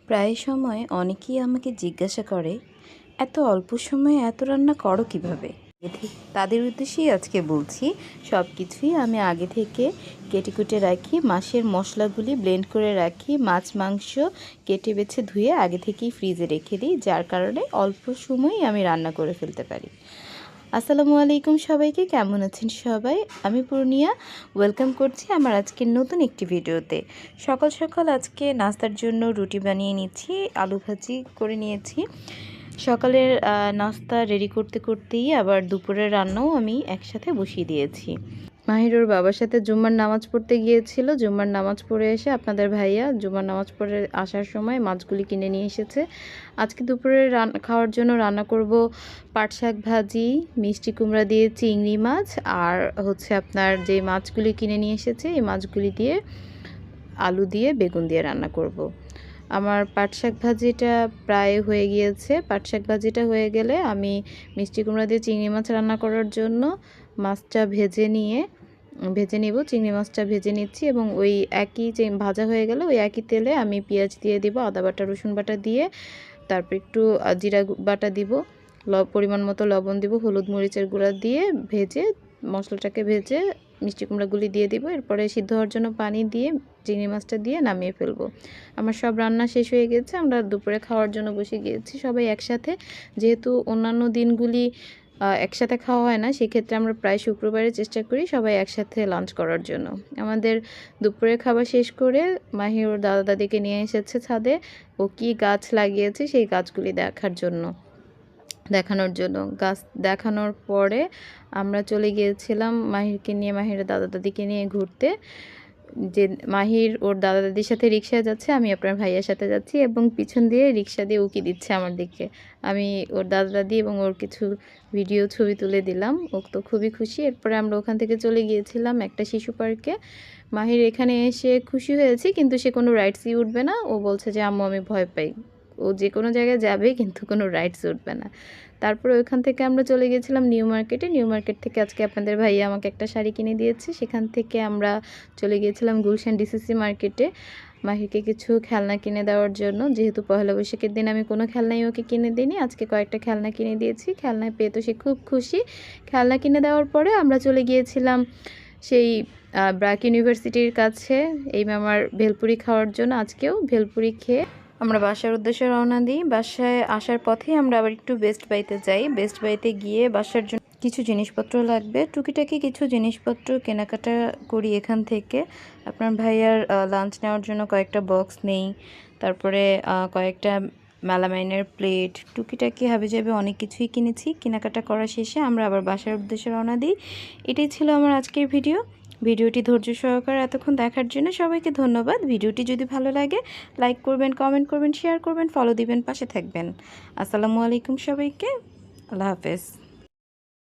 প্রায় সময় অনেকেই আমাকে জিজ্ঞাসা করে, এত অল্প সময়ে এত রান্না করো কিভাবে? তাদের উদ্দেশ্যেই আজকে বলছি। সব কিছুই আমি আগে থেকে কেটে কুটে রাখি, মাছের মশলাগুলি ব্লেন্ড করে রাখি, মাছ মাংস কেটে বেছে ধুয়ে আগে থেকেই ফ্রিজে রেখে দিই, যার কারণে অল্প সময়েই আমি রান্না করে ফেলতে পারি। আসসালামু আলাইকুম সবাইকে, কেমন আছেন সবাই? আমি পূর্ণিয়া, ওয়েলকাম করছি আমার আজকের নতুন একটি ভিডিওতে। সকাল সকাল আজকে নাস্তার জন্য রুটি বানিয়ে নিচ্ছি, আলু ভাজি করে নিয়েছি। সকালের নাস্তা রেডি করতে করতেই আবার দুপুরের রান্নাও আমি একসাথে বসিয়ে দিয়েছি। মাহির ওর বাবার সাথে জুম্মার নামাজ পড়তে গিয়েছিল। জুম্মার নামাজ পড়ে এসে আপনাদের ভাইয়া জুম্মার নামাজ পড়ে আসার সময় মাছগুলি কিনে নিয়ে এসেছে। আজকে দুপুরে খাওয়ার জন্য রান্না করব পাট শাক ভাজি, মিষ্টি কুমড়া দিয়ে চিংড়ি মাছ, আর হচ্ছে আপনার যে মাছগুলি কিনে নিয়ে এসেছে এই মাছগুলি দিয়ে আলু দিয়ে বেগুন দিয়ে রান্না করব। আমার পাট শাক ভাজিটা প্রায় হয়ে গিয়েছে। পাট শাক ভাজিটা হয়ে গেলে আমি মিষ্টি কুমড়া দিয়ে চিংড়ি মাছ রান্না করার জন্য মাছটা ভেজে নেব। চিংড়ি মাছটা ভেজে নিচ্ছি এবং ওই একই ভাজা হয়ে গেলে ওই একই তেলে আমি পেঁয়াজ দিয়ে দিব, আদা বাটা রসুন বাটা দিয়ে, তারপর একটু জিরা বাটা দিব, পরিমাণ মতো লবণ দিব, হলুদ মরিচের গুঁড়া দিয়ে মশলাটাকে ভেজে মিষ্টি কুমড়াগুলি দিয়ে দিব। এরপরে সিদ্ধ হওয়ার জন্য পানি দিয়ে চিংড়ি মাছটা দিয়ে নামিয়ে ফেলবো। আমার সব রান্না শেষ হয়ে গেছে, আমরা দুপুরে খাওয়ার জন্য বসে গিয়েছি সবাই একসাথে। যেহেতু অন্যান্য দিনগুলি একসাথে খাওয়া হয় না, সেক্ষেত্রে আমরা প্রায় শুক্রবারে চেষ্টা করি সবাই একসাথে লাঞ্চ করার জন্য। আমাদের দুপুরের খাবার শেষ করে মাহির ওর দাদা দাদিকে নিয়ে এসেছে ছাদে, ও কি গাছ লাগিয়েছে সেই গাছগুলি দেখানোর জন্য। গাছ দেখানোর পরে আমরা চলে গিয়েছিলাম মাহিরকে নিয়ে, মাহিরের দাদা দাদিকে নিয়ে ঘুরতে। যে মাহির ওর দাদা দাদির সাথে রিক্সায় যাচ্ছে, আমি আপনার ভাইয়ার সাথে যাচ্ছি এবং পিছন দিয়ে রিক্সা দিয়ে উকি দিচ্ছে আমার দিকে। আমি ওর দাদা দাদি এবং ওর কিছু ভিডিও ছবি তুলে দিলাম, ও তো খুবই খুশি। এরপরে আমরা ওখান থেকে চলে গিয়েছিলাম একটা শিশু পার্কে। মাহির এখানে এসে খুশি হয়েছে, কিন্তু সে কোনো রাইডসই উঠবে না। ও বলছে যে আম্মু আমি ভয় পাই। ও যে কোনো জায়গায় যাবে কিন্তু কোনো রাইডস উঠবে না। তারপরে ওইখান থেকে আমরা চলে গেছিলাম নিউ মার্কেটে। নিউ মার্কেট থেকে আজকে আপনাদের ভাইয়া আমাকে একটা শাড়ি কিনে দিয়েছে। সেখান থেকে আমরা চলে গিয়েছিলাম গুলশান ডিসিসি মার্কেটে মাহিরকে কিছু খেলনা কিনে দেওয়ার জন্য। যেহেতু পয়লা বৈশাখের দিন আমি কোনো খেলনাই ওকে কিনে দিইনি, আজকে কয়েকটা খেলনা কিনে দিয়েছি। খেলনা পেয়ে তো সে খুব খুশি। খেলনা কিনে দেওয়ার পরে আমরা চলে গিয়েছিলাম সেই ব্র্যাক ইউনিভার্সিটির কাছে এই মামার ভেলপুরি খাওয়ার জন্য। আজকেও ভেলপুরি খেয়ে আমরা বাসার উদ্দেশ্যে রওনা দিই। বাসায় আসার পথেই আমরা আবার একটু বেস্ট বাইতে যাই। বেস্ট বাইতে গিয়ে বাসার জন্য কিছু জিনিসপত্র লাগবে, টুকিটাকি কিছু জিনিসপত্র কেনাকাটা করি এখান থেকে। আপনার ভাইয়ার লাঞ্চ নেওয়ার জন্য কয়েকটা বক্স নেই, তারপরে কয়েকটা মেলামাইনের প্লেট, টুকিটাকি হাবিজাবি অনেক কিছুই কিনেছি। কেনাকাটা করা শেষে আমরা আবার বাসার উদ্দেশ্যে রওনা দিই। এটাই ছিল আমার আজকের ভিডিওটি ধৈর্য সহকারে এতক্ষণ দেখার জন্য সবাইকে ধন্যবাদ। ভিডিওটি যদি ভালো লাগে লাইক করবেন, কমেন্ট করবেন, শেয়ার করবেন, ফলো দিবেন, পাশে থাকবেন। আসসালামু আলাইকুম সবাইকে, আল্লাহ হাফেজ।